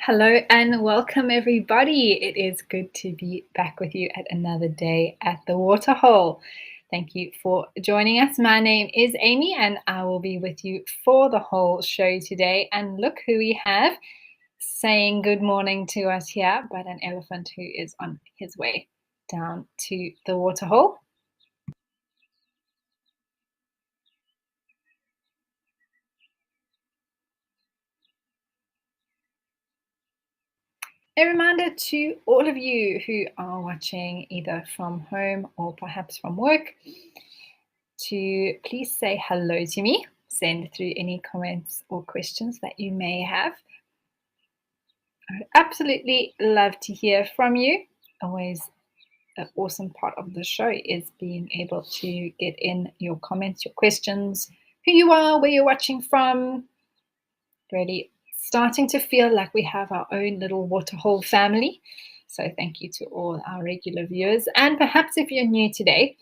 Hello and welcome, everybody. It is good to be back with you at another day at the Waterhole. Thank you for joining us. My name is Amy, and I will be with you for the whole show today. And look who we have saying good morning to us here, but an elephant who is on his way down to the Waterhole. A reminder to all of you who are watching either from home or perhaps from work to please say hello to me. Send through any comments or questions that you may have. I would absolutely love to hear from you. Always an awesome part of the show is being able to get in your comments, your questions, who you are, where you're watching from. Really starting to feel like we have our own little Waterhole family. So thank you to all our regular viewers. And perhaps if you're new today,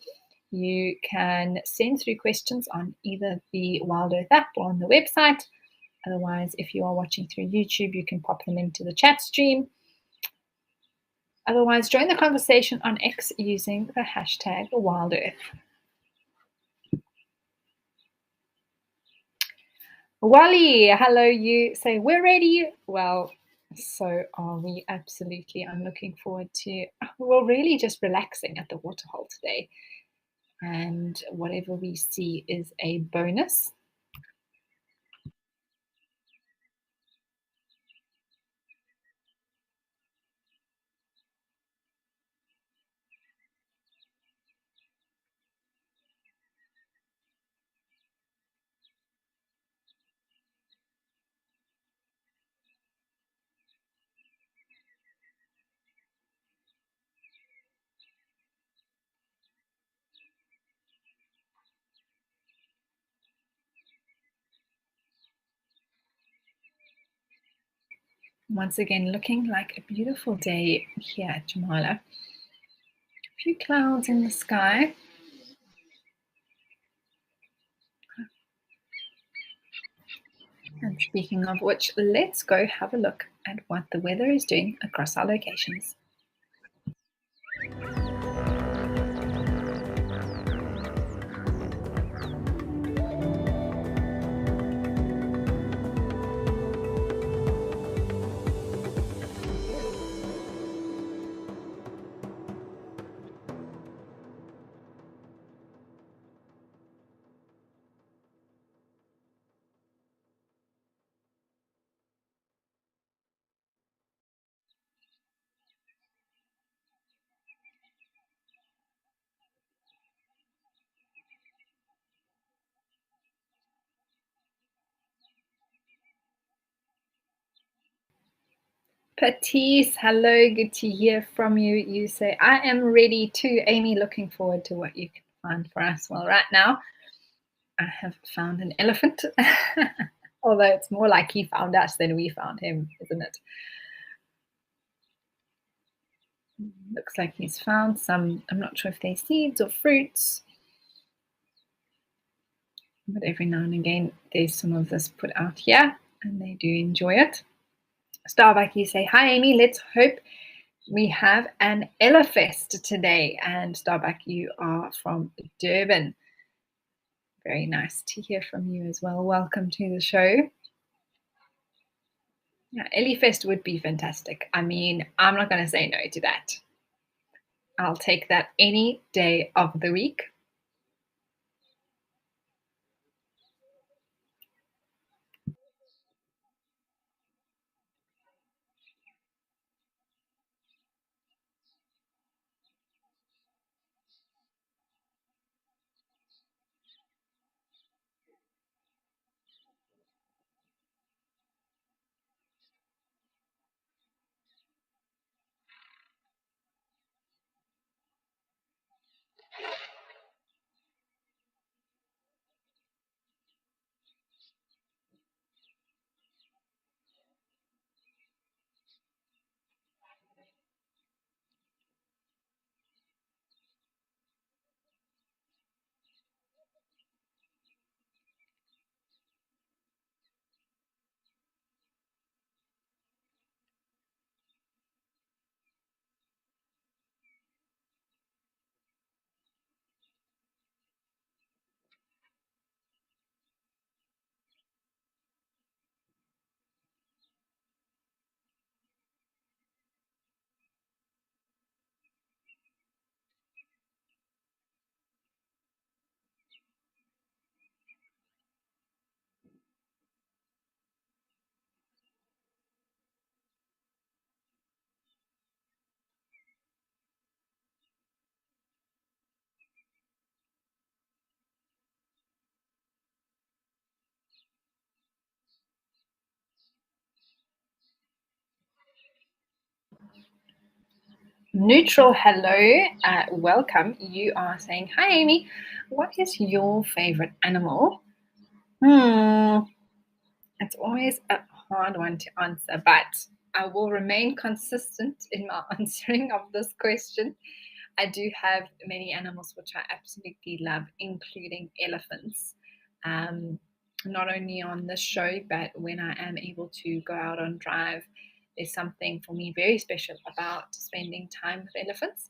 you can send through questions on either the WildEarth app or on the website. Otherwise, if you are watching through YouTube, you can pop them into the chat stream. Otherwise, join the conversation on X using the hashtag WildEarth. Wally, hello, you say we're ready. Well, so are we, absolutely. I'm looking forward to, well, really just relaxing at the Waterhole today. And whatever we see is a bonus. Once again, looking like a beautiful day here at Jamala. A few clouds in the sky. And speaking of which, let's go have a look at what the weather is doing across our locations. Patisse, hello, good to hear from you. You say, I am ready too. Amy, looking forward to what you can find for us. Well, right now, I have found an elephant, although it's more like he found us than we found him, isn't it? Looks like he's found some, I'm not sure if they're seeds or fruits, but every now and again, there's some of this put out here, and they do enjoy it. Starbuck, you say, hi, Amy, let's hope we have an Elefest today. And Starbuck, you are from Durban. Very nice to hear from you as well. Welcome to the show. Yeah, Elefest would be fantastic. I mean, I'm not going to say no to that. I'll take that any day of the week. Neutral, hello, welcome. You are saying, hi, Amy. What is your favorite animal? It's always a hard one to answer, but I will remain consistent in my answering of this question. I do have many animals which I absolutely love, including elephants. Um, Not only on this show, but when I am able to go out on drive, there's something for me very special about spending time with elephants.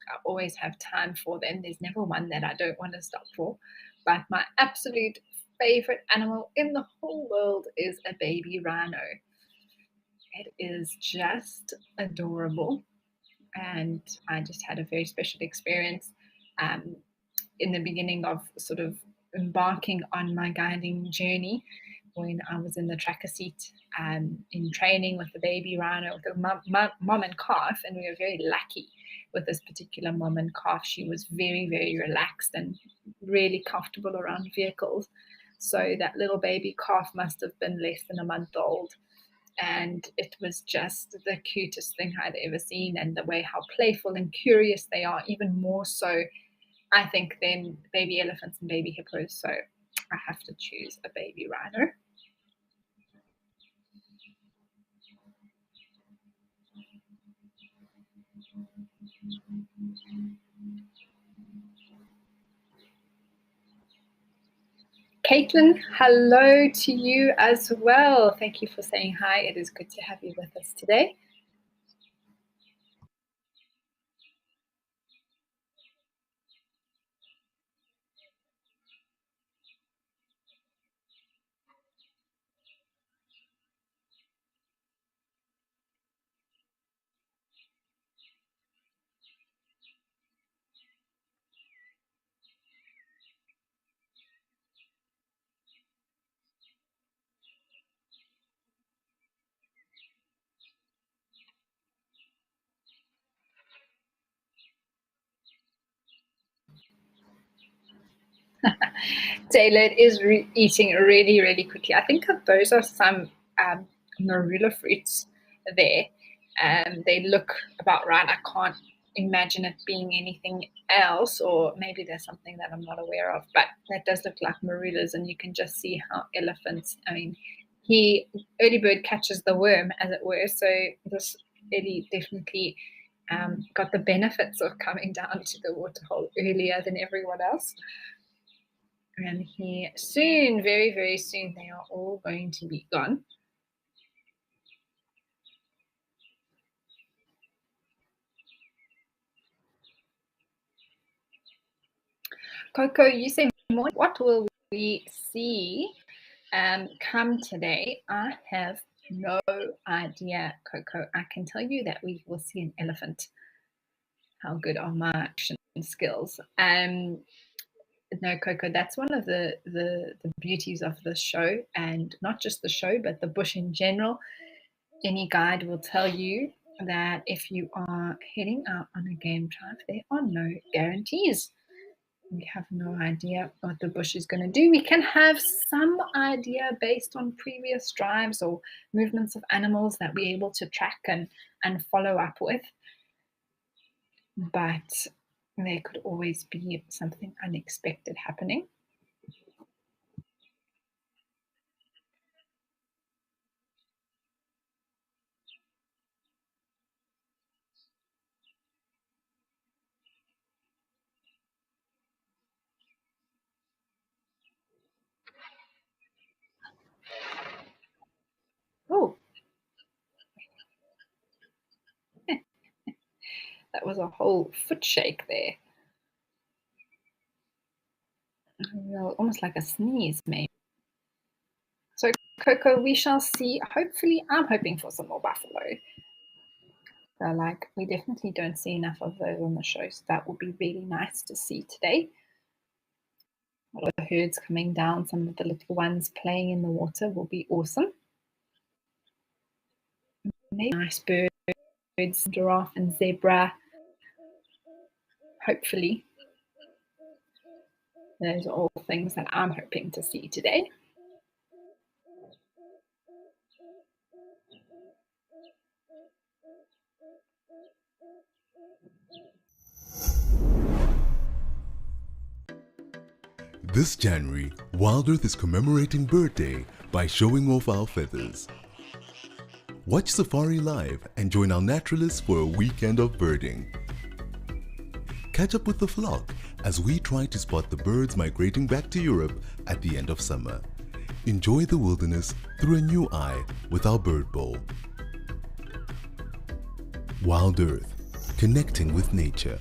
I always have time for them. There's never one that I don't want to stop for. But my absolute favorite animal in the whole world is a baby rhino. It is just adorable, and I just had a very special experience um, in the beginning of sort of embarking on my guiding journey when I was in the tracker seat in training with the baby rhino, with the mom and calf, and we were very lucky with this particular mom and calf. She was very, very relaxed and really comfortable around vehicles. So that little baby calf must have been less than a month old, and it was just the cutest thing I'd ever seen. And the way how playful and curious they are, even more so, I think, than baby elephants and baby hippos. So I have to choose a baby rhino. Caitlin, hello to you as well. Thank you for saying hi. It is good to have you with us today. Taylor is eating really, really quickly. I think that those are some marula fruits there. They look about right. I can't imagine it being anything else, or maybe there's something that I'm not aware of, but that does look like marulas, and you can just see how elephants, I mean, early bird catches the worm, as it were. So this Eddie definitely got the benefits of coming down to the waterhole earlier than everyone else. And he soon, very, very soon, they are all going to be gone. Coco, you say, what will we see come today? I have no idea, Coco. I can tell you that we will see an elephant. How good are my action skills? No, Coco, that's one of the beauties of this show, and not just the show, but the bush in general. Any guide will tell you that if you are heading out on a game drive, there are no guarantees. We have no idea what the bush is going to do. We can have some idea based on previous drives or movements of animals that we're able to track and follow up with. But there could always be something unexpected happening. Oh, that was a whole foot shake there. Almost like a sneeze, maybe. So, Coco, we shall see. Hopefully, I'm hoping for some more buffalo. So, like, we definitely don't see enough of those on the show, so that will be really nice to see today. A lot of herds coming down, some of the little ones playing in the water will be awesome. Maybe nice birds, giraffe and zebra. Hopefully, those are all things that I'm hoping to see today. This January, WildEarth is commemorating Bird Day by showing off our feathers. Watch Safari live and join our naturalists for a weekend of birding. Catch up with the flock as we try to spot the birds migrating back to Europe at the end of summer. Enjoy the wilderness through a new eye with our bird bowl. WildEarth, connecting with nature.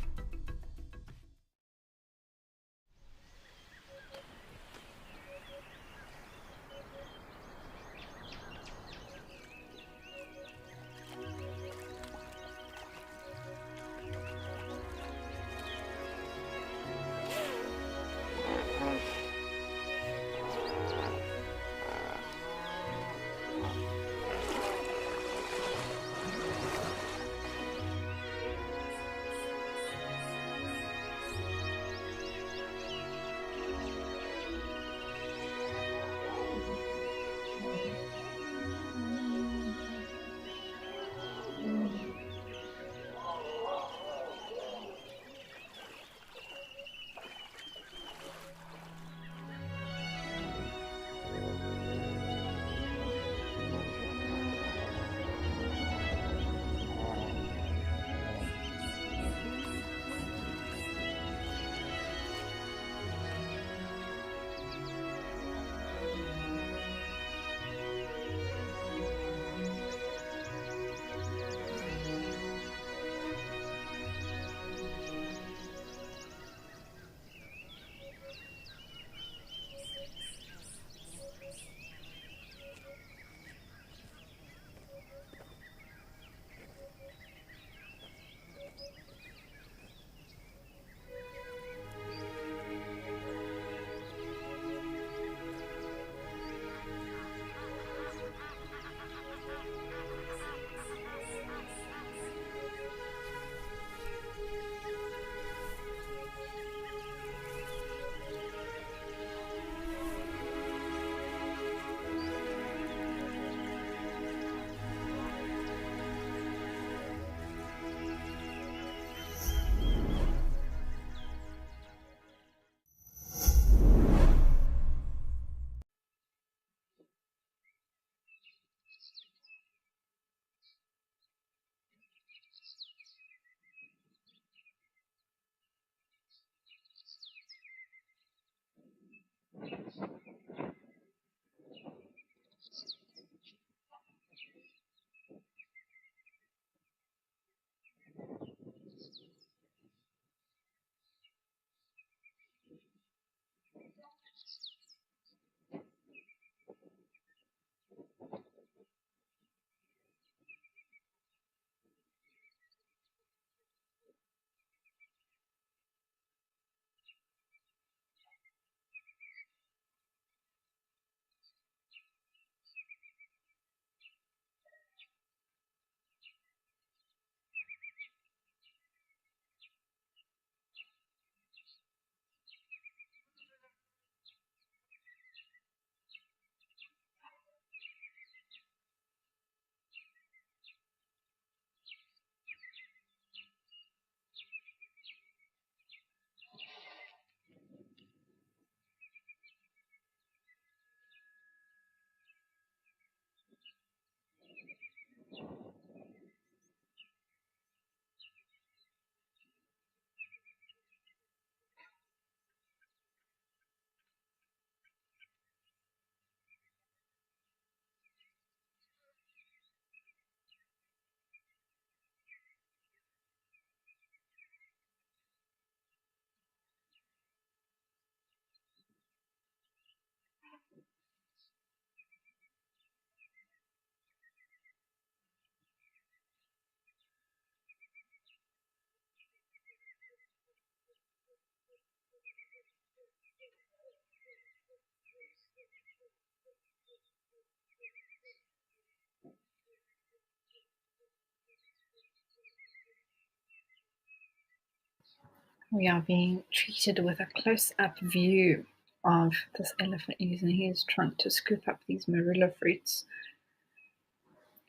We are being treated with a close-up view of this elephant using his trunk to scoop up these marilla fruits.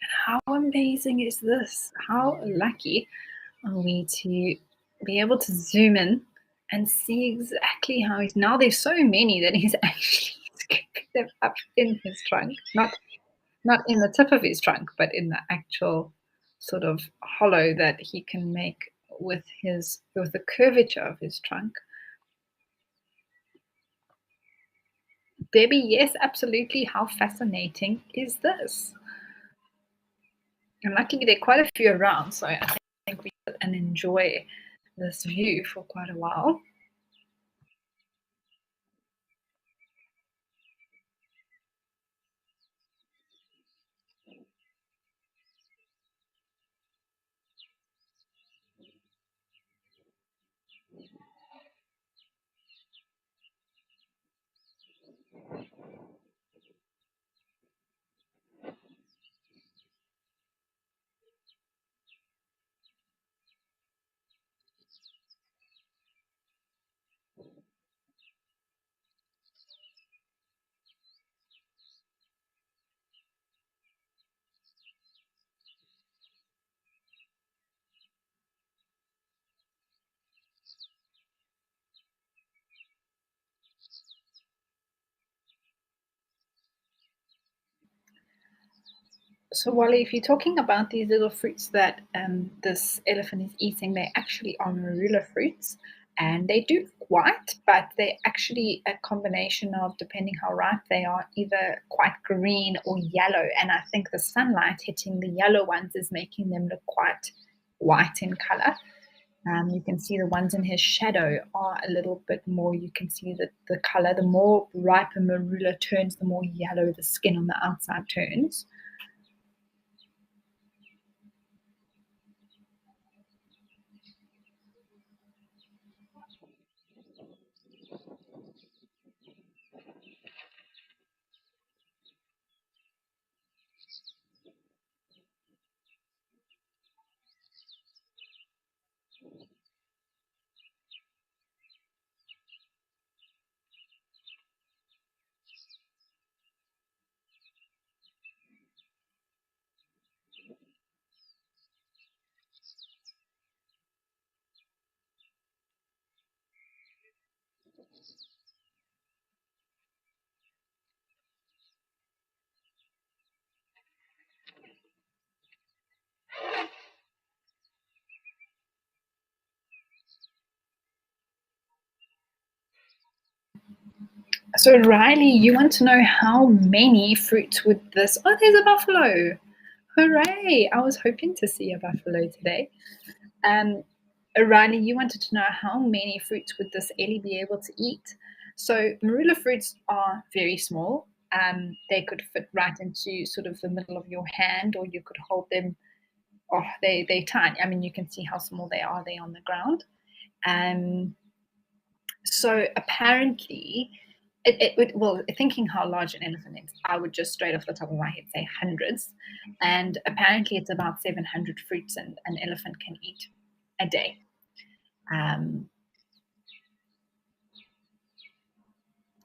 And how amazing is this? How lucky are we to be able to zoom in and see exactly how he's now there's so many that he's actually scooping them up in his trunk. Not in the tip of his trunk, but in the actual sort of hollow that he can make with the curvature of his trunk. Debbie, yes, absolutely. How fascinating is this? And luckily there are quite a few around, so I think we can enjoy this view for quite a while. So, Wally, if you're talking about these little fruits that this elephant is eating, they actually are marula fruits, and they do look white, but they're actually a combination of, depending how ripe they are, either quite green or yellow. And I think the sunlight hitting the yellow ones is making them look quite white in color. You can see the ones in his shadow are a little bit more, you can see that the color, the more ripe a marula turns, the more yellow the skin on the outside turns. So, Riley, you want to know how many fruits would this? Oh, there's a buffalo. Hooray! I was hoping to see a buffalo today. Riley, you wanted to know how many fruits would this Ellie be able to eat? So, marula fruits are very small. They could fit right into sort of the middle of your hand, or you could hold them. Oh, they're tiny. I mean, you can see how small they are. They're on the ground. So apparently, well, thinking how large an elephant is, I would just straight off the top of my head say hundreds. And apparently, it's about 700 fruits an elephant can eat a day.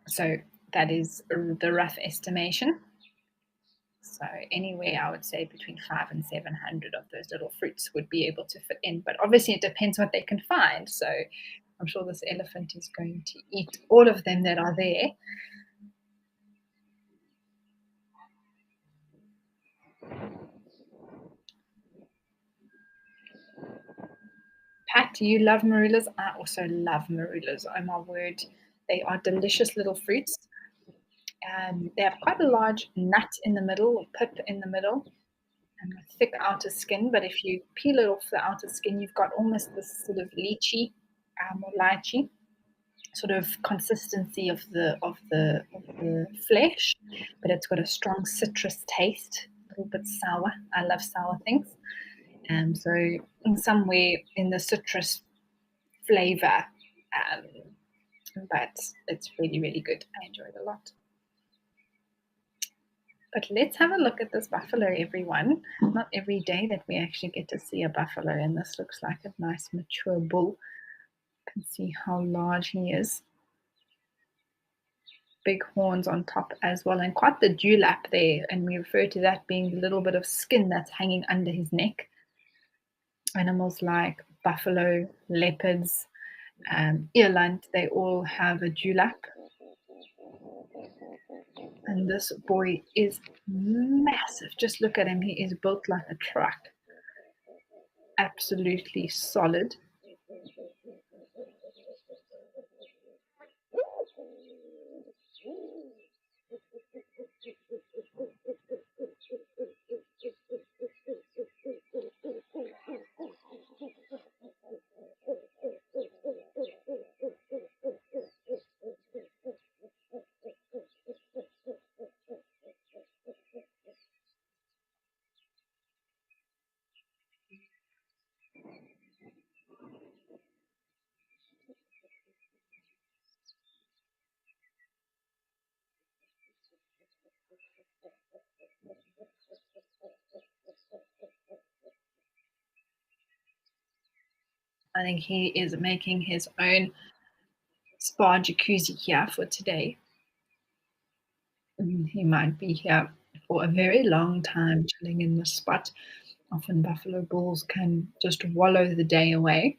So that is the rough estimation. So anywhere, I would say between 500 and 700 of those little fruits would be able to fit in. But obviously, it depends what they can find. So I'm sure this elephant is going to eat all of them that are there. Pat, do you love marulas? I also love marulas. Oh my word, they are delicious little fruits. They have quite a large nut in the middle, or pip in the middle, and a thick outer skin. But if you peel it off the outer skin, you've got almost this sort of lychee or lychee sort of consistency of the flesh, but it's got a strong citrus taste, a little bit sour. I love sour things. So in somewhere in the citrus flavor, but it's really, really good. I enjoy it a lot. But let's have a look at this buffalo, everyone. Not every day that we actually get to see a buffalo, and this looks like a nice mature bull. You can see how large he is. Big horns on top as well, and quite the dewlap there, and we refer to that being the little bit of skin that's hanging under his neck. Animals like buffalo, leopards, eland, they all have a dewlap. And this boy is massive. Just look at him. He is built like a truck. Absolutely solid. I think he is making his own spa jacuzzi here for today. He might be here for a very long time chilling in this spot. Often buffalo bulls can just wallow the day away.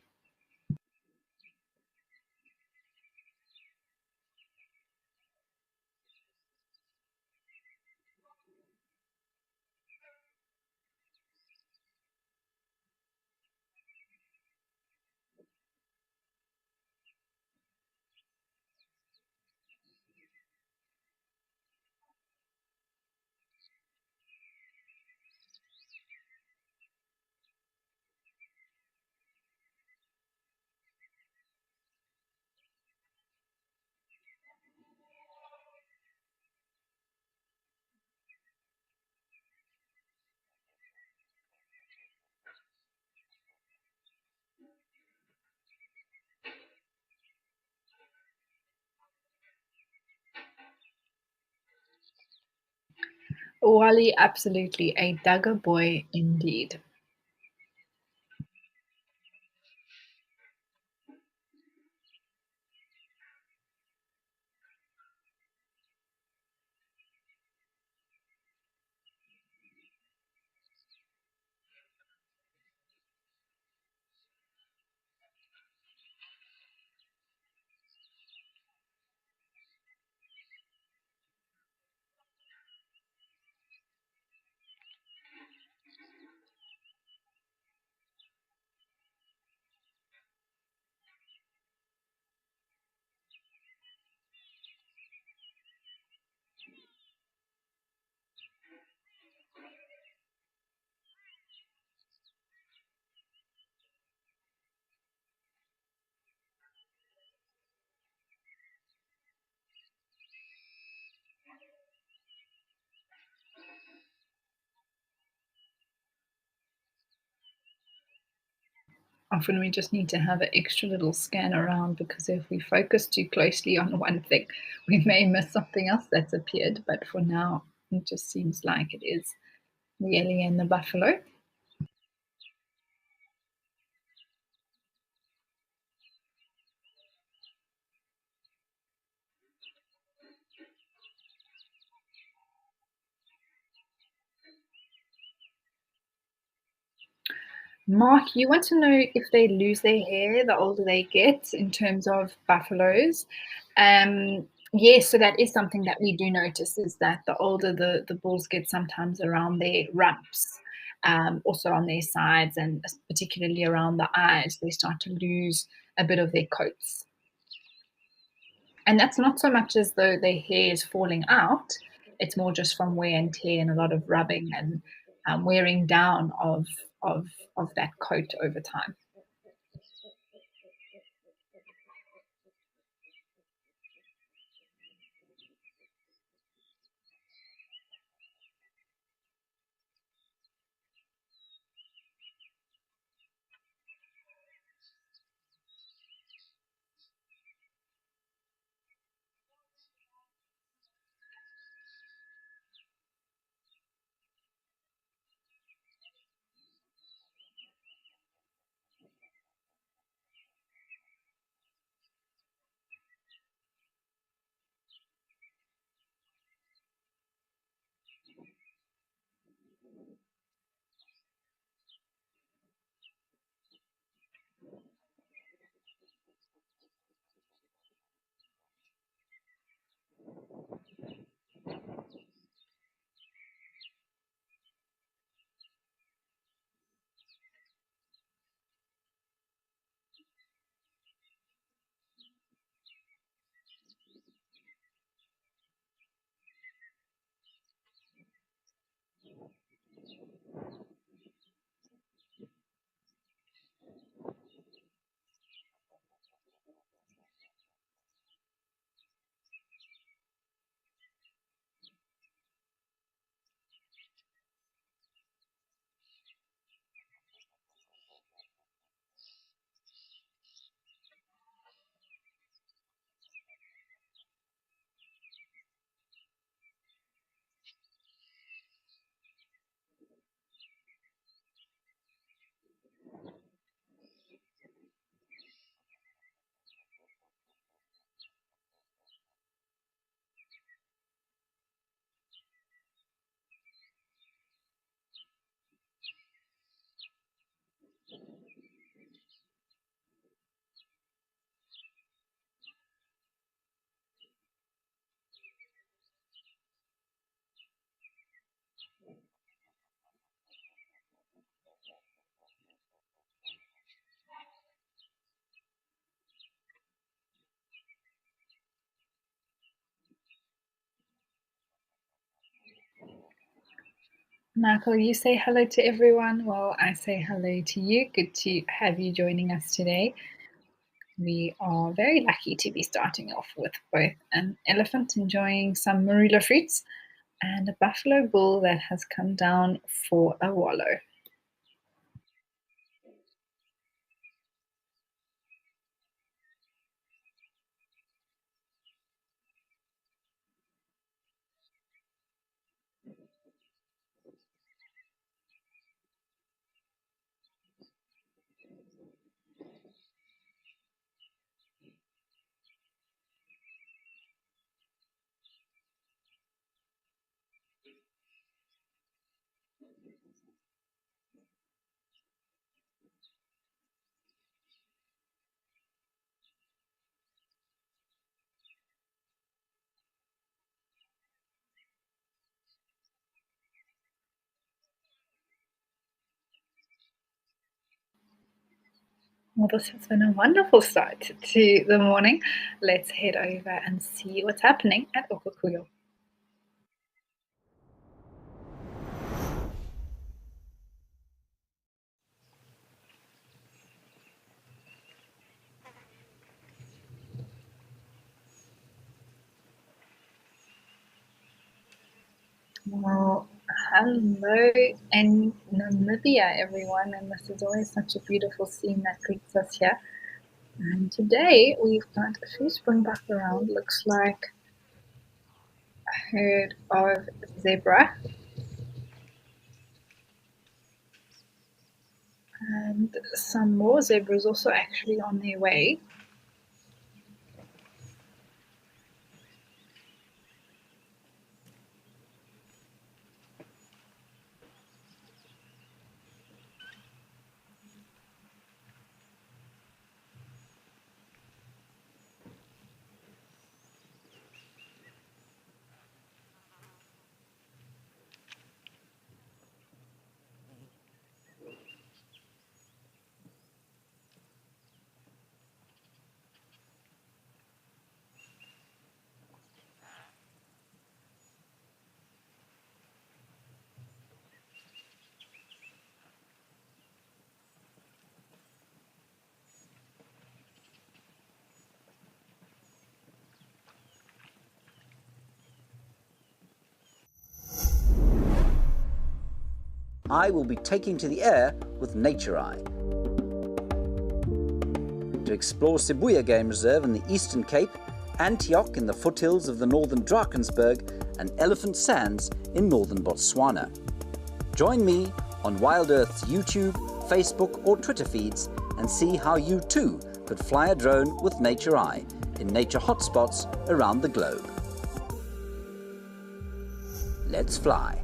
Wally, absolutely a Duggar boy indeed. Often we just need to have an extra little scan around because if we focus too closely on one thing, we may miss something else that's appeared. But for now, it just seems like it is the Ellie and the buffalo. Mark, you want to know if they lose their hair the older they get in terms of buffaloes? Yes, so that is something that we do notice is that the older the bulls get, sometimes around their rumps, also on their sides, and particularly around the eyes, they start to lose a bit of their coats. And that's not so much as though their hair is falling out, it's more just from wear and tear and a lot of rubbing and wearing down of, of that coat over time. Michael, you say hello to everyone. Well, I say hello to you. Good to have you joining us today. We are very lucky to be starting off with both an elephant enjoying some marula fruits and a buffalo bull that has come down for a wallow. Well, this has been a wonderful start to the morning. Let's head over and see what's happening at Okukuyo. Well, hello in Namibia, everyone, and this is always such a beautiful scene that greets us here. And today we've got a few springbok around. Looks like a herd of zebra and some more zebras also actually on their way. I will be taking to the air with Nature Eye to explore Sibuya Game Reserve in the Eastern Cape, Antioch in the foothills of the northern Drakensberg, and Elephant Sands in northern Botswana. Join me on WildEarth's YouTube, Facebook or Twitter feeds and see how you too could fly a drone with Nature Eye in nature hotspots around the globe. Let's fly.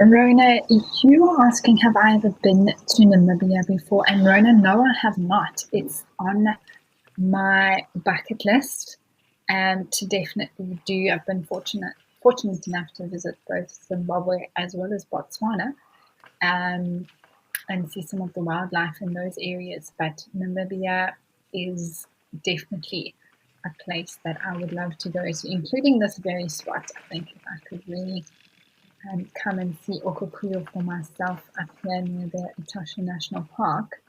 Rona, you are asking, have I ever been to Namibia before? And Rona, no, I have not. It's on my bucket list to definitely do. I've been fortunate enough to visit both Zimbabwe as well as Botswana, and see some of the wildlife in those areas. But Namibia is definitely a place that I would love to go to, including this very spot. I think if I could really come and see Okukuyo for myself up here near the Etosha National Park,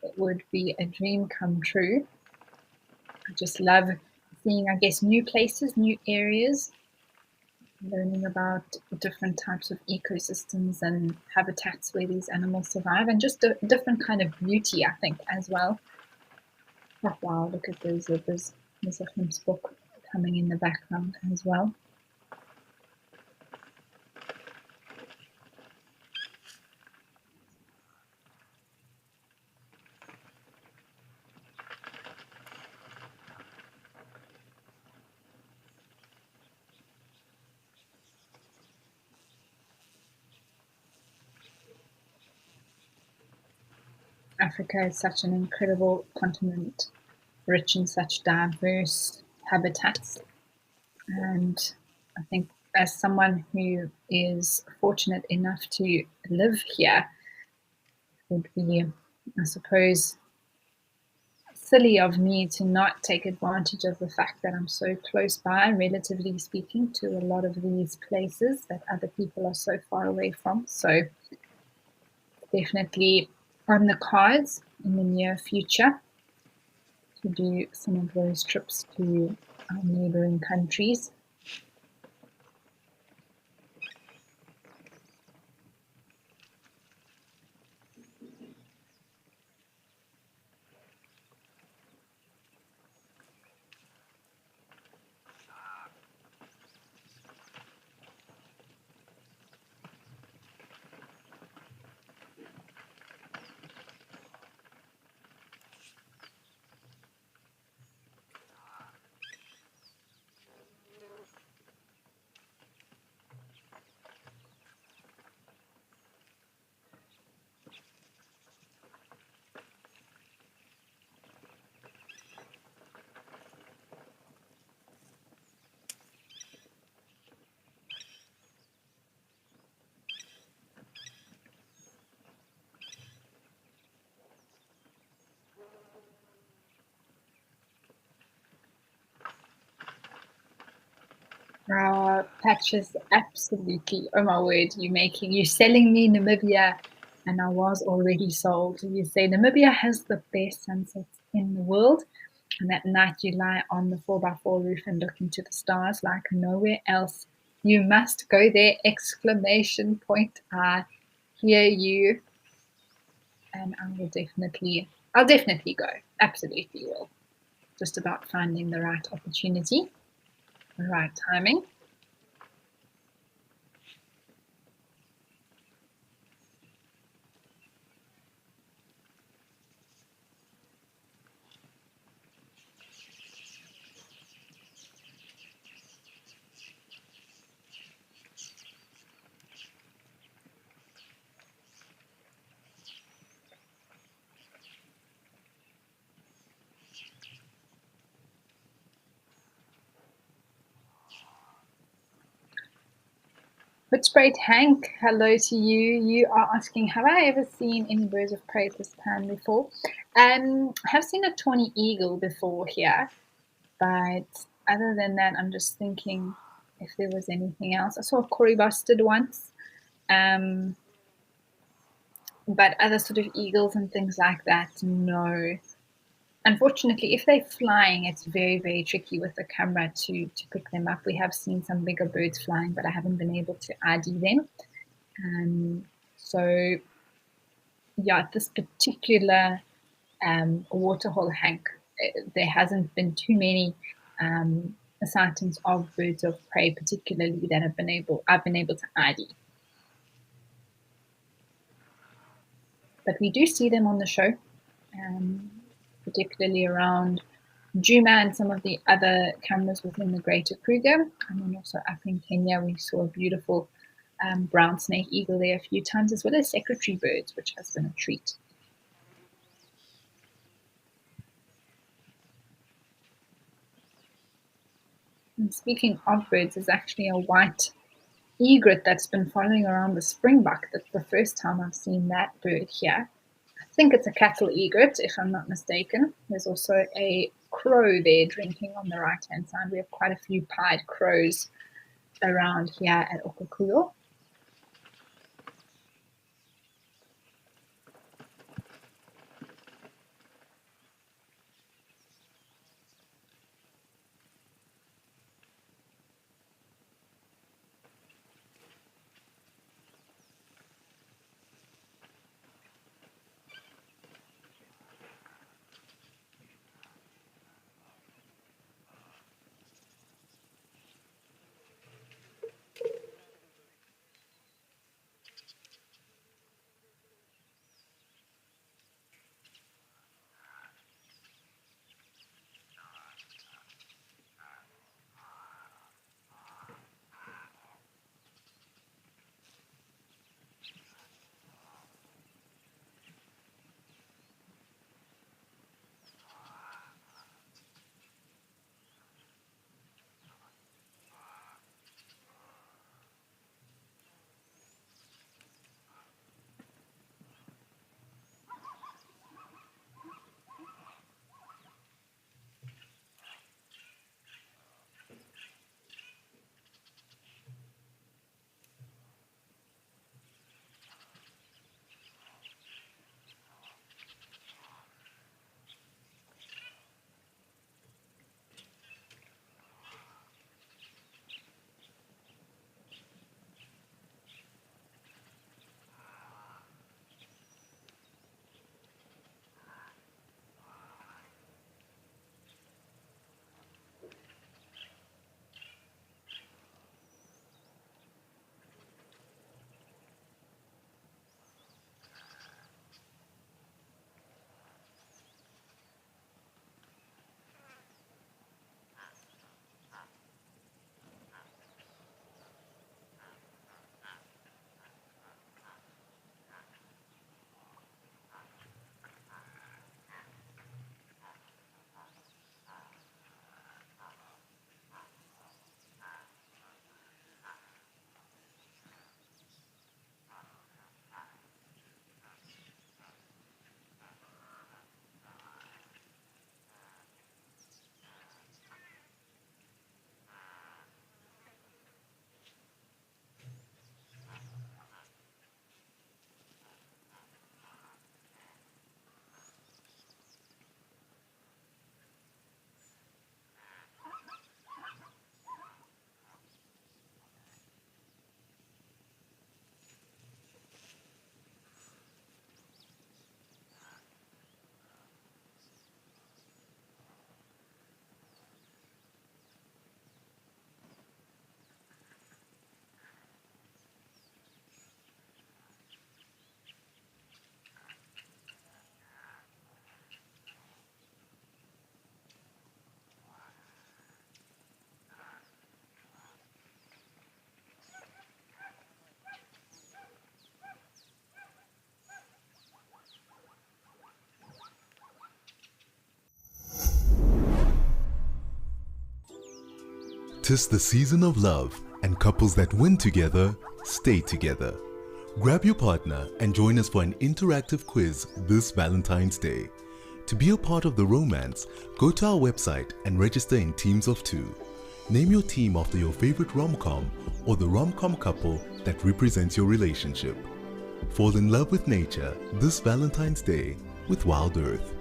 it would be a dream come true. I just love seeing, I guess, new places, new areas, learning about different types of ecosystems and habitats where these animals survive, and just a different kind of beauty, I think, as well. Oh, wow, look at those zebras. There's a book coming in the background as well. Africa is such an incredible continent, rich in such diverse habitats. And I think as someone who is fortunate enough to live here, it would be, I suppose, silly of me to not take advantage of the fact that I'm so close by, relatively speaking, to a lot of these places that other people are so far away from. So definitely on the cards in the near future to do some of those trips to our neighboring countries. Patches, absolutely. Oh my word, you're selling me Namibia, and I was already sold. You say Namibia has the best sunsets in the world, and at night you lie on the 4x4 roof and look into the stars like nowhere else. You must go there! Exclamation point. I hear you, and I'll definitely go. Absolutely will. Just about finding the right opportunity, the right timing. Footsprayed Hank, hello to you. You are asking, have I ever seen any birds of prey at this time before? I have seen a tawny eagle before here, but other than that, I'm just thinking if there was anything else. I saw a Cory bustard once, but other sort of eagles and things like that, no. Unfortunately, if they're flying, it's very, very tricky with the camera to pick them up. We have seen some bigger birds flying, but I haven't been able to ID them. So, yeah, this particular Waterhole Hank, there hasn't been too many sightings of birds of prey, particularly that I've been able to ID. But we do see them on the show, particularly around Juma and some of the other cameras within the Greater Kruger. And then also up in Kenya, we saw a beautiful brown snake eagle there a few times, as well as secretary birds, which has been a treat. And speaking of birds, there's actually a white egret that's been following around the springbuck. That's the first time I've seen that bird here. I think it's a cattle egret, if I'm not mistaken. There's also a crow there drinking on the right-hand side. We have quite a few pied crows around here at Okakuyo. Tis the season of love, and couples that win together stay together. Grab your partner and join us for an interactive quiz this Valentine's Day. To be a part of the romance, go to our website and register in teams of 2. Name your team after your favorite rom-com or the rom-com couple that represents your relationship. Fall in love with nature this Valentine's Day with WildEarth.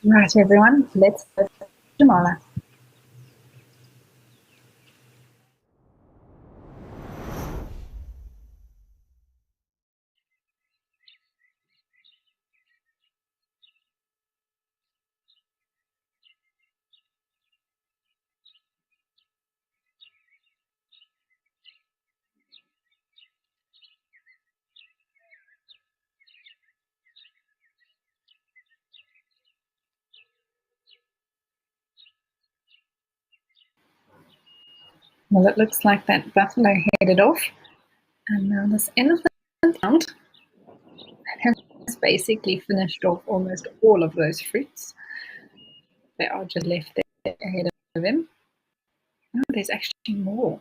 Right, everyone, let's go for Jamala. Well, it looks like that buffalo headed off, and now this elephant hound has basically finished off almost all of those fruits. They are just left there ahead of him. Oh, there's actually more.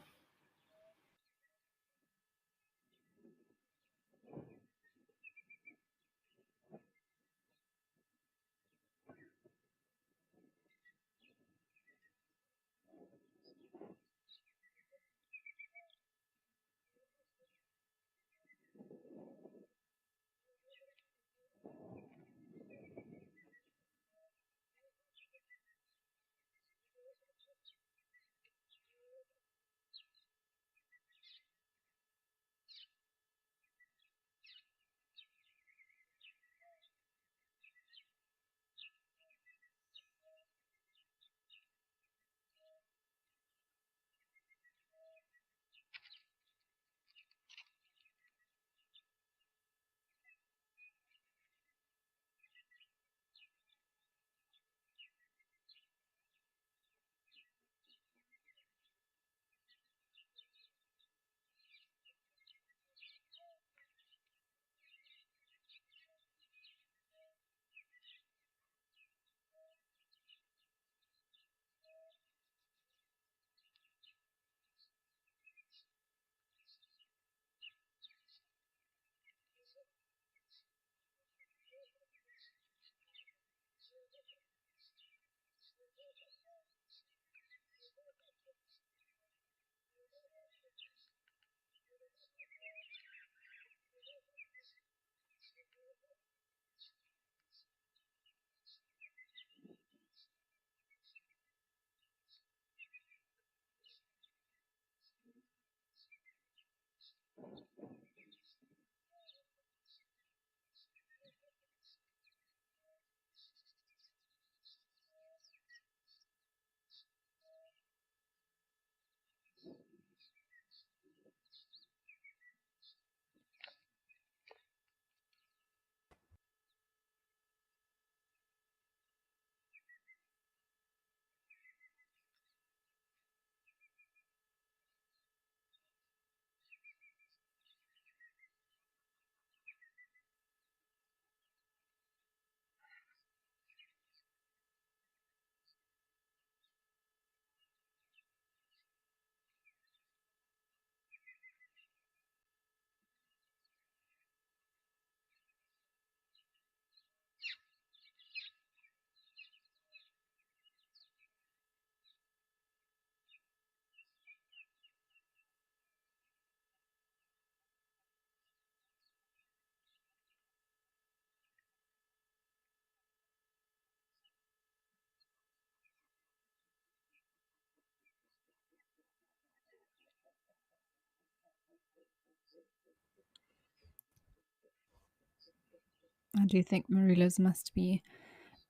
I do think Marula's must be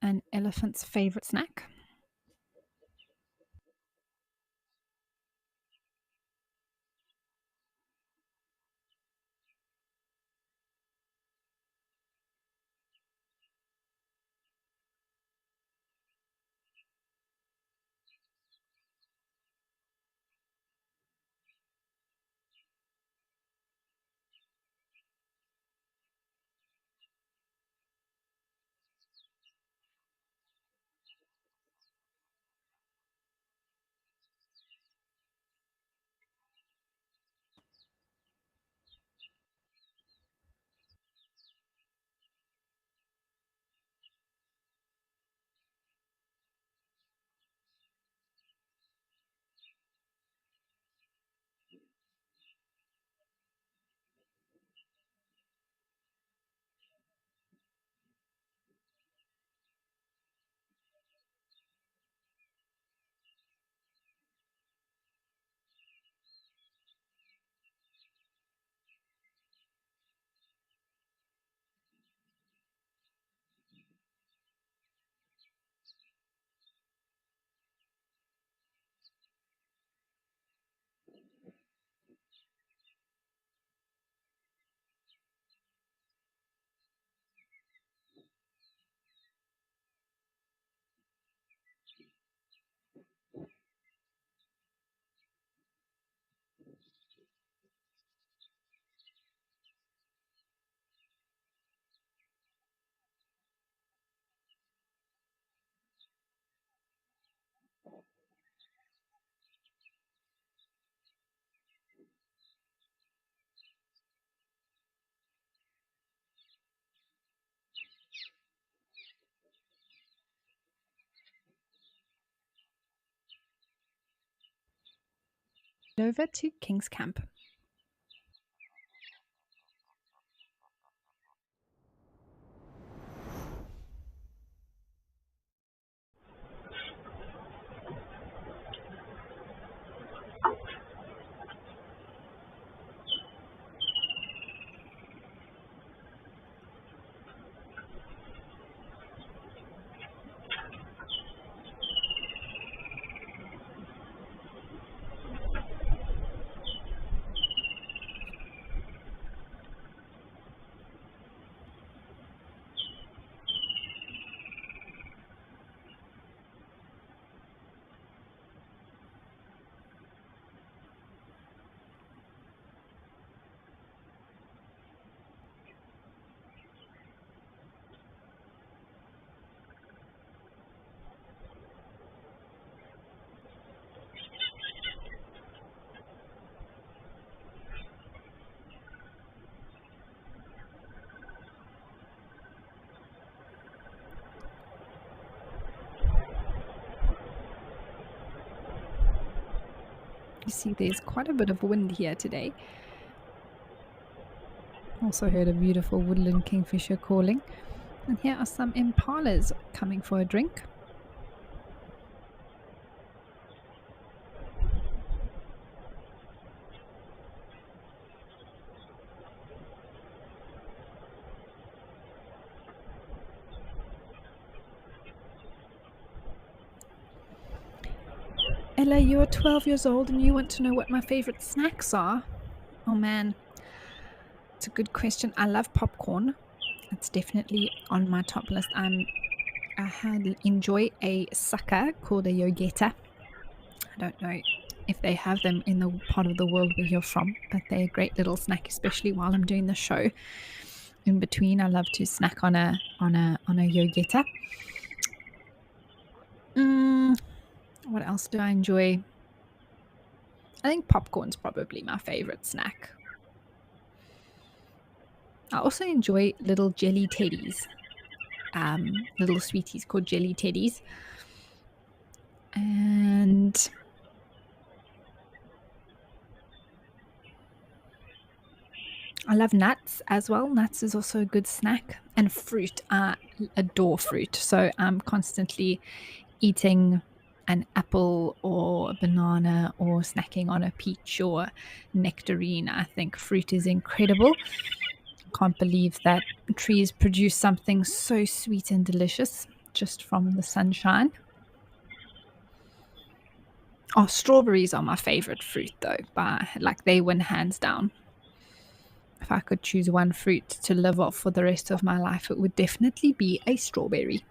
an elephant's favorite snack. over to King's Camp. You see there's quite a bit of wind here today. Also heard a beautiful woodland kingfisher calling. And here are some impalas coming for a drink. Ella, you're 12 years old and you want to know what my favorite snacks are? Oh man, it's a good question. I love popcorn. It's definitely on my top list. I enjoy a sucker called a yogetta. I don't know if they have them in the part of the world where you're from, but they're a great little snack, especially while I'm doing the show. In between, I love to snack on a yogetta. What else do I enjoy? I think popcorn's probably my favorite snack. I also enjoy little jelly teddies, little sweeties called jelly teddies. And I love nuts as well. Nuts is also a good snack. And fruit, I adore fruit. So I'm constantly eating an apple or a banana or snacking on a peach or nectarine. I think fruit is incredible. Can't believe that trees produce something so sweet and delicious just from the sunshine. Oh, strawberries are my favorite fruit though, they win hands down. If I could choose one fruit to live off for the rest of my life, it would definitely be a strawberry.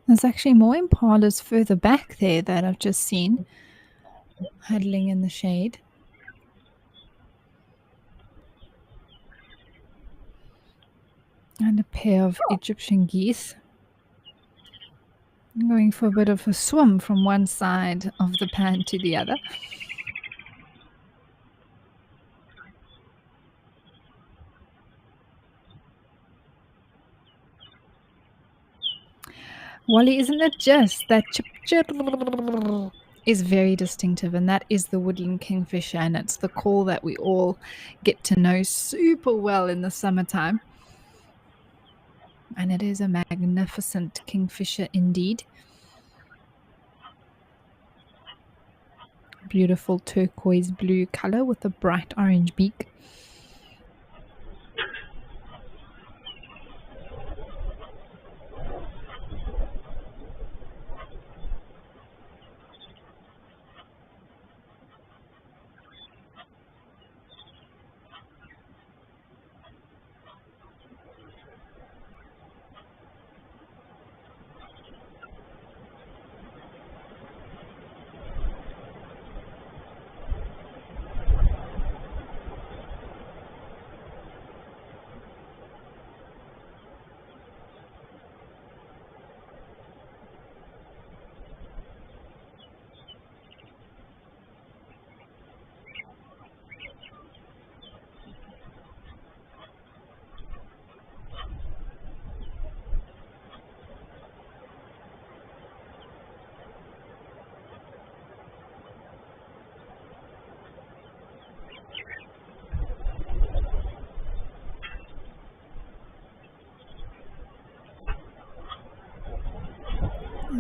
There's actually more impalas further back there that I've just seen, huddling in the shade. And a pair of Egyptian geese. I'm going for a bit of a swim from one side of the pan to the other. Wally, isn't it just that chip chip is very distinctive, and that is the woodland kingfisher, and it's the call that we all get to know super well in the summertime. And it is a magnificent kingfisher indeed. Beautiful turquoise blue color with a bright orange beak.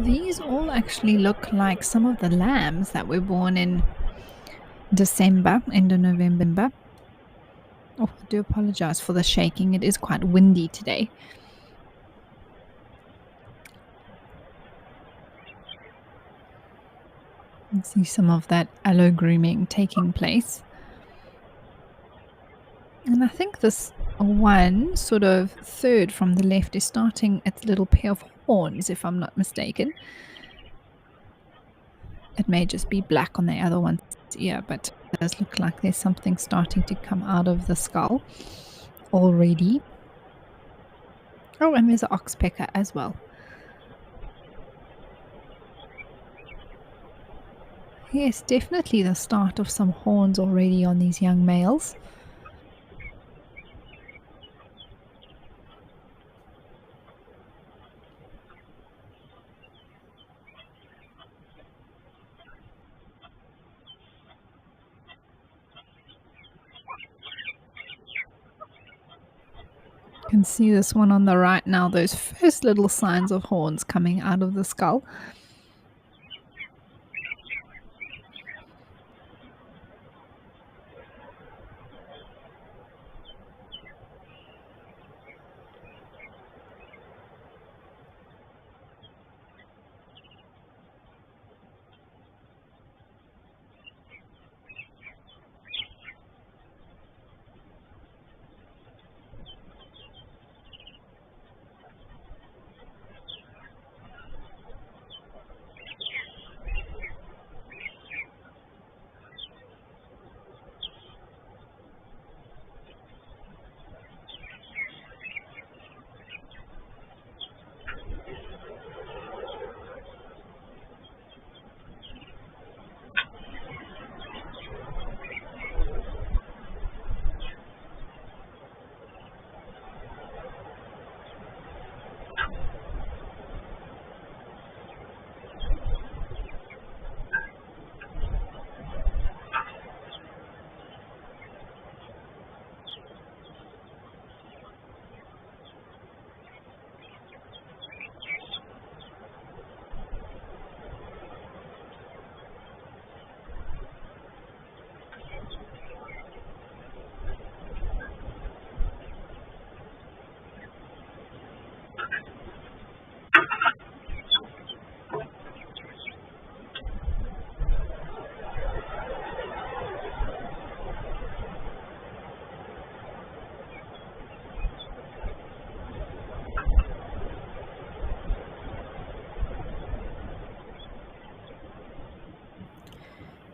These all actually look like some of the lambs that were born in December, end of November. Oh, I do apologize for the shaking. It is quite windy today. You can see some of that allo grooming taking place. And I think this one, sort of third from the left, is starting its little pair of horns, if I'm not mistaken. It may just be black on the other one's ear, but it does look like there's something starting to come out of the skull already. Oh, and there's an oxpecker as well. Yes, definitely the start of some horns already on these young males. You can see this one on the right now, those first little signs of horns coming out of the skull.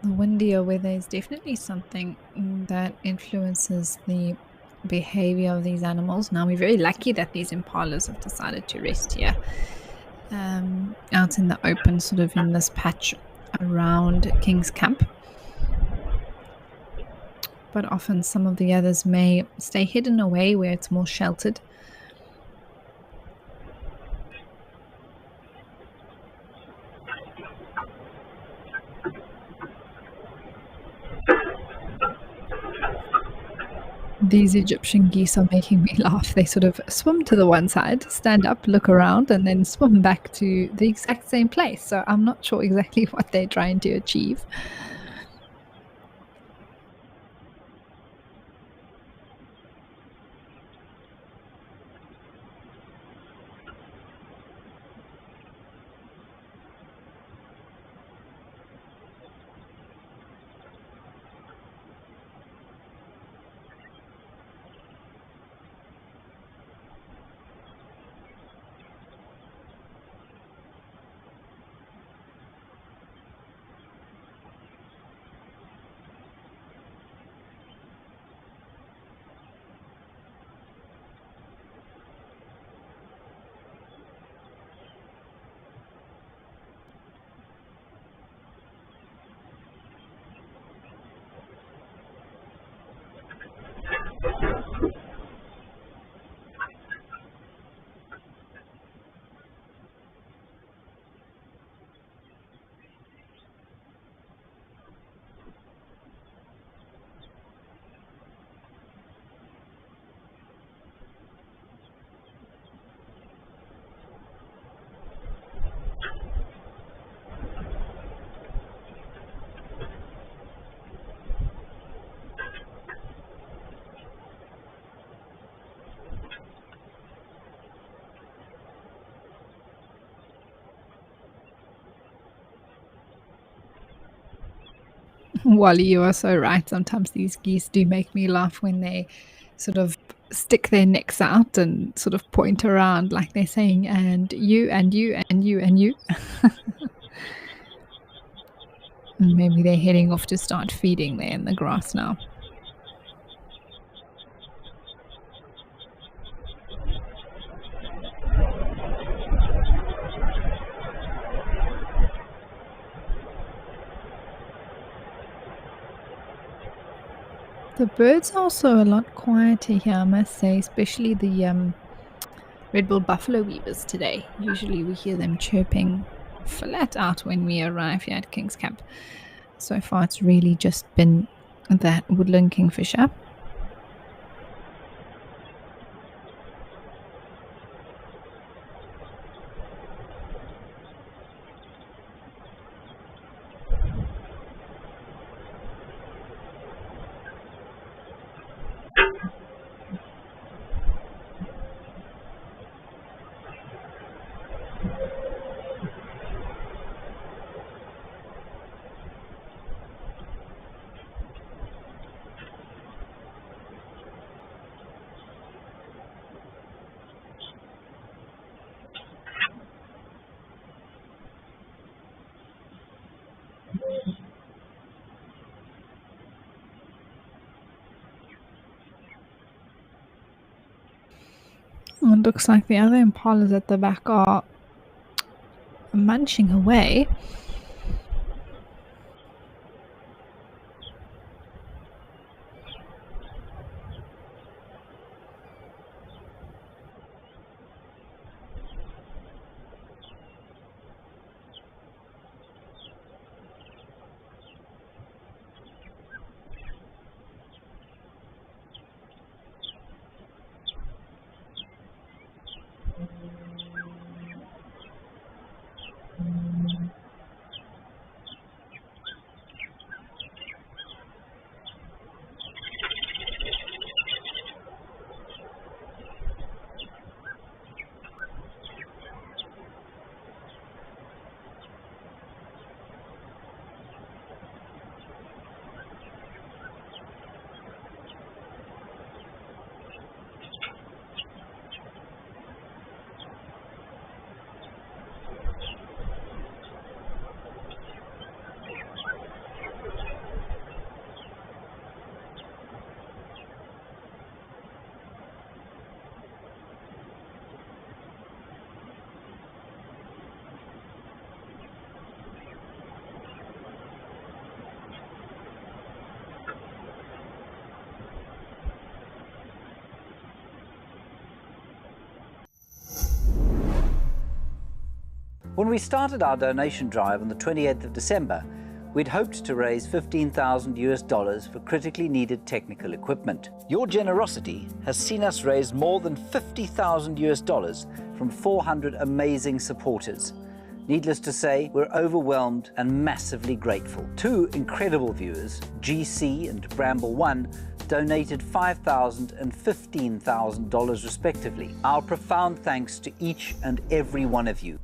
The windier weather is definitely something that influences the behavior of these animals. Now, we're very lucky that these impalas have decided to rest here out in the open, sort of in this patch around King's Camp. But often some of the others may stay hidden away where it's more sheltered. These Egyptian geese are making me laugh. They sort of swim to the one side, stand up, look around, and then swim back to the exact same place. So I'm not sure exactly what they're trying to achieve. Wally, you are so right. Sometimes these geese do make me laugh when they sort of stick their necks out and sort of point around like they're saying, and you, and you, and you, and you. And maybe they're heading off to start feeding there in the grass now. The birds are also a lot quieter here, I must say, especially the red-billed buffalo weavers today. Usually we hear them chirping flat out when we arrive here at King's Camp. So far it's really just been that woodland kingfisher. Oh, it looks like the other impalas at the back are munching away. When we started our donation drive on the 28th of December, we'd hoped to raise $15,000 for critically needed technical equipment. Your generosity has seen us raise more than $50,000 from 400 amazing supporters. Needless to say, we're overwhelmed and massively grateful. Two incredible viewers, GC and Bramble1, donated $5,000 and $15,000 respectively. Our profound thanks to each and every one of you.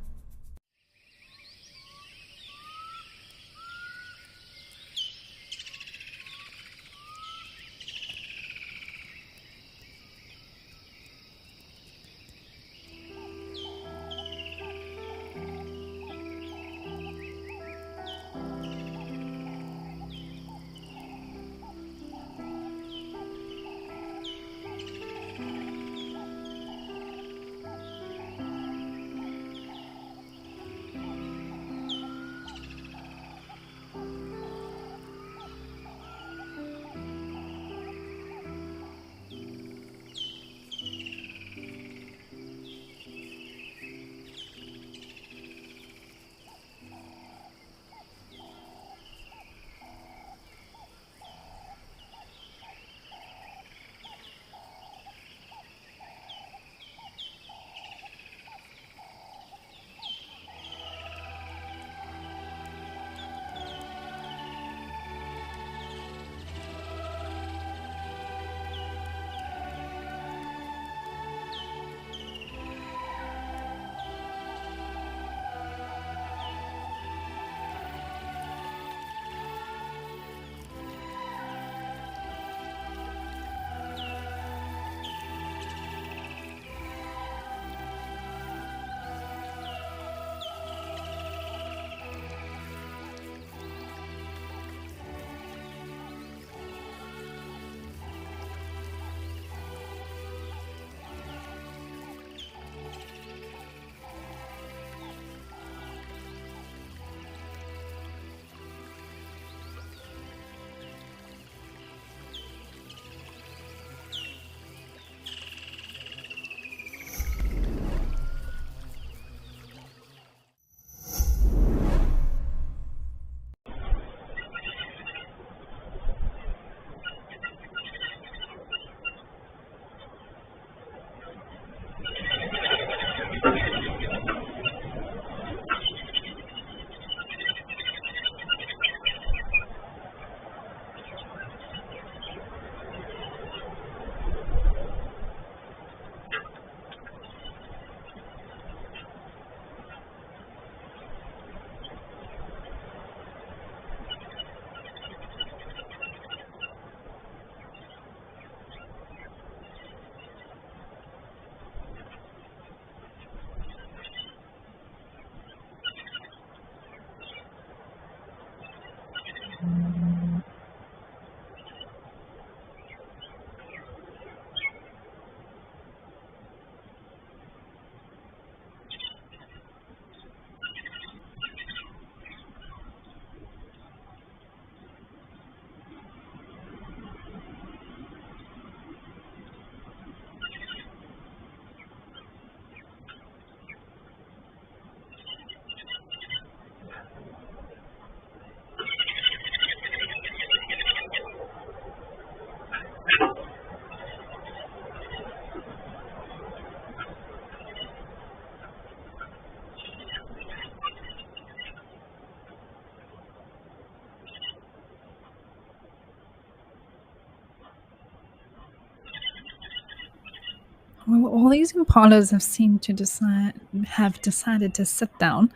Well, all these impalas have seemed to have decided to sit down,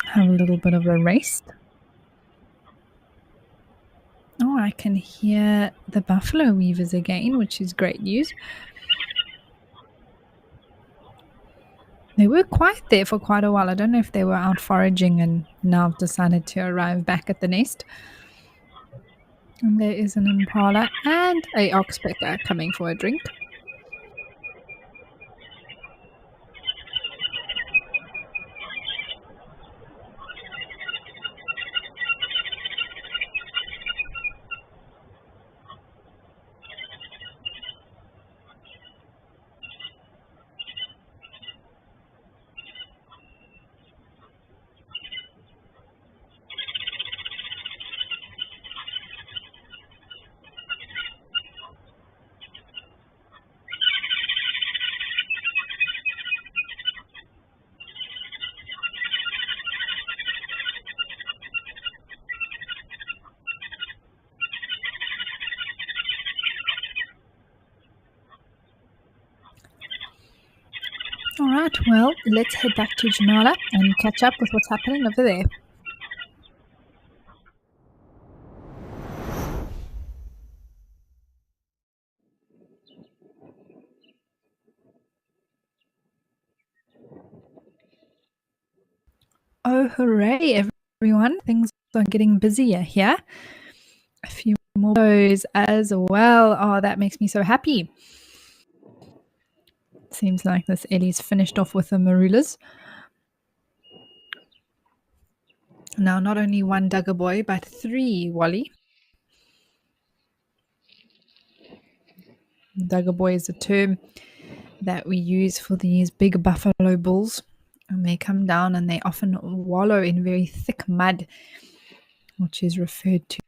have a little bit of a rest. Oh, I can hear the buffalo weavers again, which is great news. They were quiet there for quite a while. I don't know if they were out foraging and now have decided to arrive back at the nest. And there is an impala and a oxpecker coming for a drink. All right, well, let's head back to Jamala and catch up with what's happening over there. Oh, hooray, everyone. Things are getting busier here. A few more shows as well. Oh, that makes me so happy. Seems like this Ellie's finished off with the marulas. Now, not only one Duggar boy, but 3, Wally. Duggar boy is a term that we use for these big buffalo bulls. And they come down and they often wallow in very thick mud, which is referred to.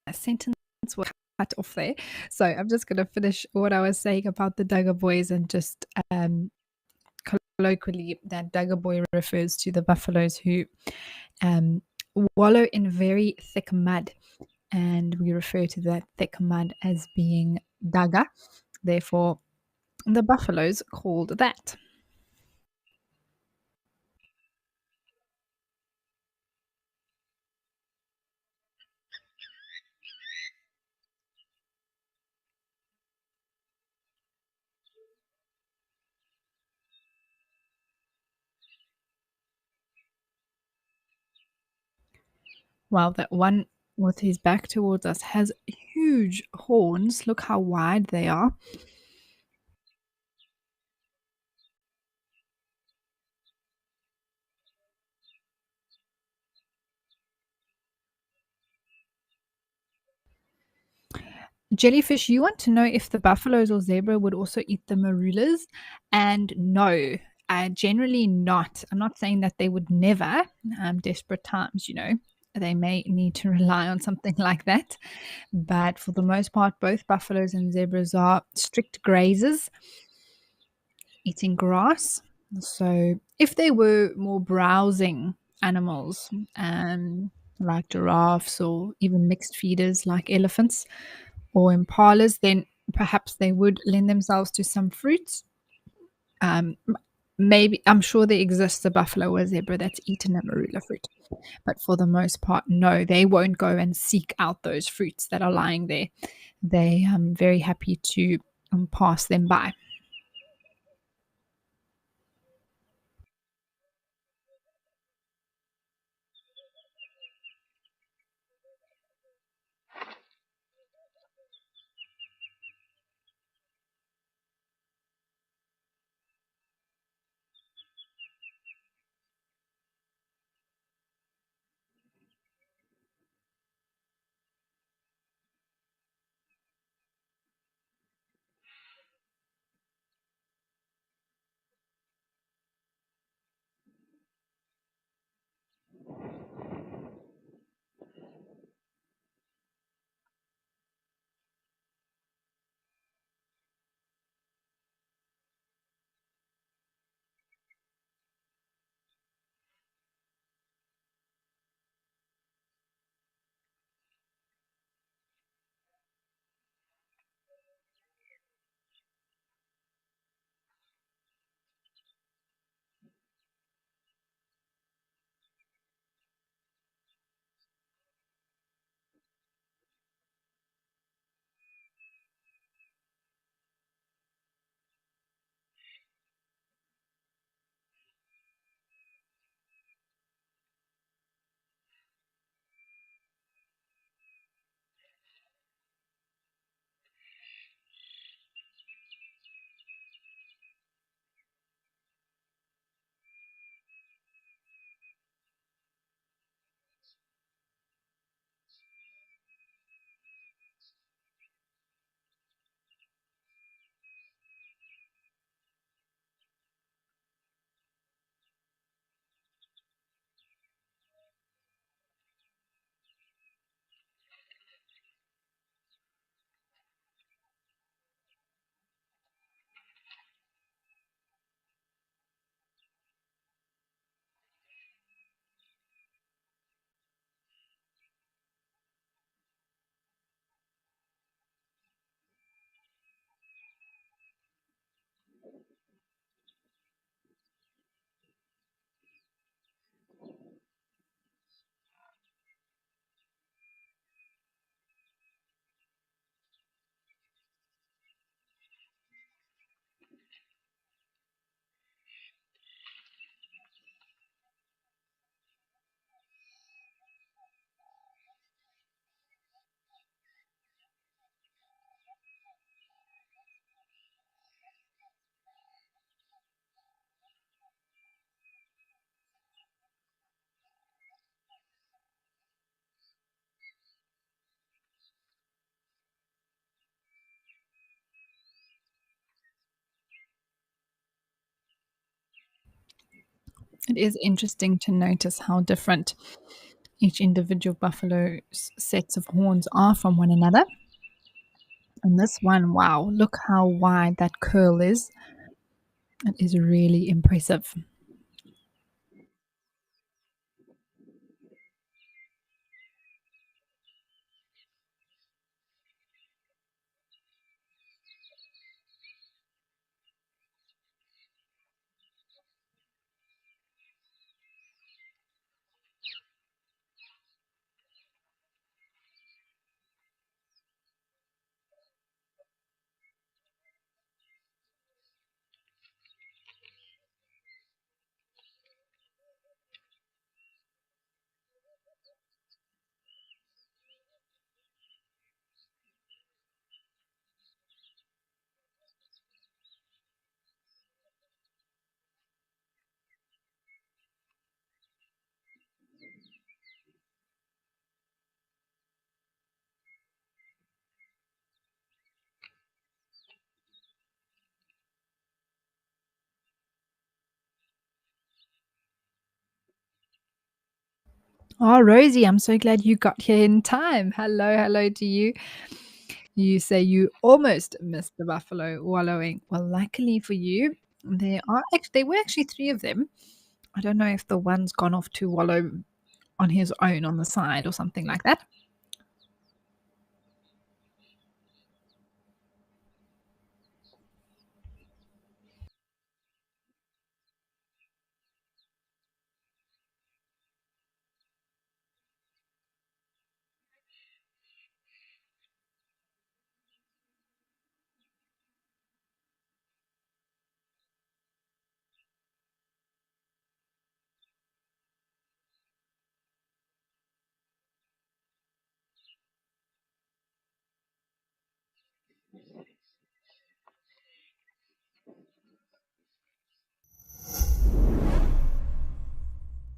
A sentence was cut off there. So I'm just going to finish what I was saying about the Duggar boys and just colloquially that Duggar boy refers to the buffaloes who wallow in very thick mud. And we refer to that thick mud as being Duggar. Therefore, the buffaloes called that. Wow, that one with his back towards us has huge horns. Look how wide they are. Jellyfish, you want to know if the buffaloes or zebra would also eat the marulas? And no, Generally not. I'm not saying that they would never, desperate times, they may need to rely on something like that. But for the most part, both buffaloes and zebras are strict grazers, eating grass. So if they were more browsing animals, like giraffes or even mixed feeders like elephants or impalas, then perhaps they would lend themselves to some fruits. Maybe I'm sure there exists a buffalo or a zebra that's eaten a marula fruit, but for the most part, no, they won't go and seek out those fruits that are lying there. They are very happy to pass them by. It is interesting to notice how different each individual buffalo's sets of horns are from one another. And this one, wow, look how wide that curl is. It is really impressive. Oh, Rosie, I'm so glad you got here in time. Hello, hello to you. You say you almost missed the buffalo wallowing. Well, luckily for you, there were actually three of them. I don't know if the one's gone off to wallow on his own on the side or something like that.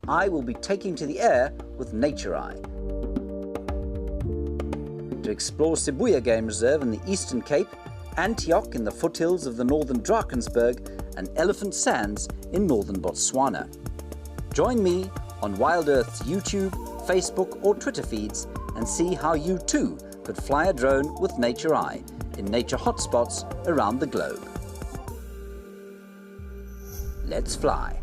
I will be taking to the air with Nature Eye to explore Sibuya Game Reserve in the Eastern Cape, Antioch in the foothills of the northern Drakensberg, and Elephant Sands in northern Botswana. Join me on WildEarth's YouTube, Facebook or Twitter feeds and see how you too could fly a drone with Nature Eye in nature hotspots around the globe. Let's fly.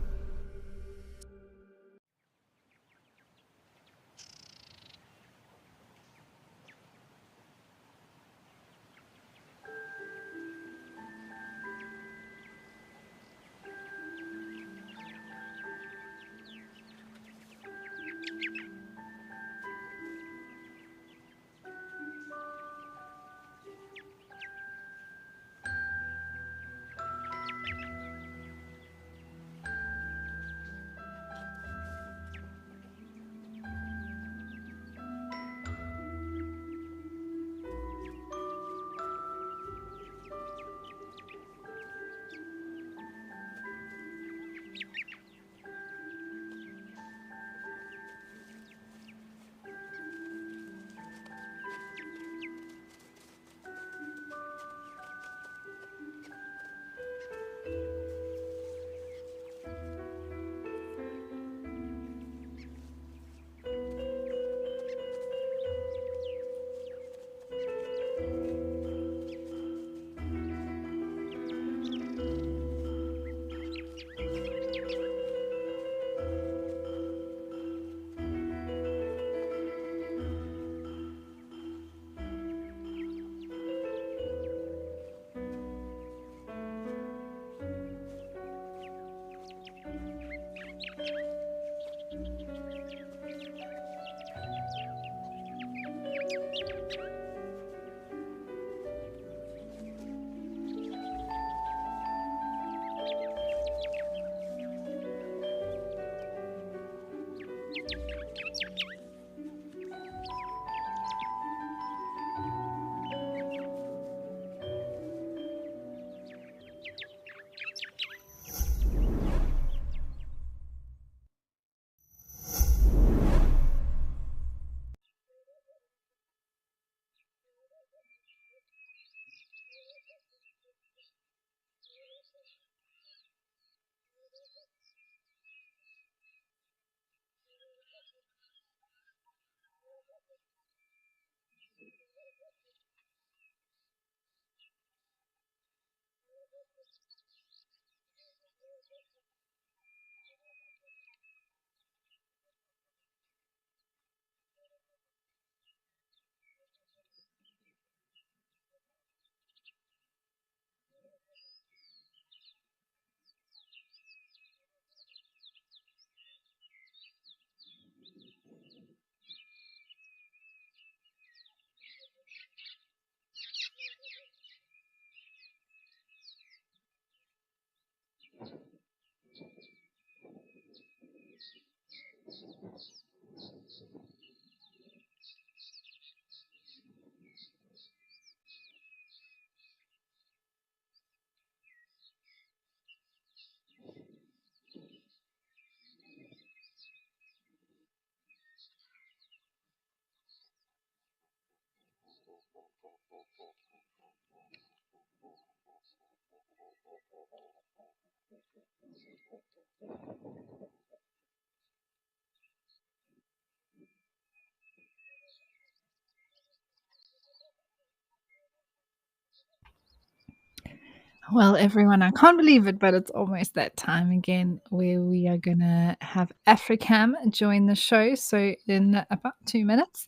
Well, everyone, I can't believe it, but it's almost that time again where we are going to have Africam join the show. So, in about 2 minutes,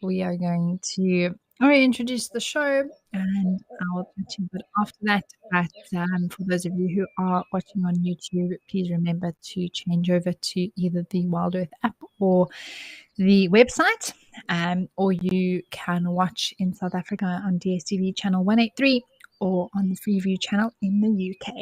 we are going to reintroduce the show and I'll touch a bit after that. But for those of you who are watching on YouTube, please remember to change over to either the WildEarth app or the website, or you can watch in South Africa on DSTV channel 183 or on the Freeview channel in the UK.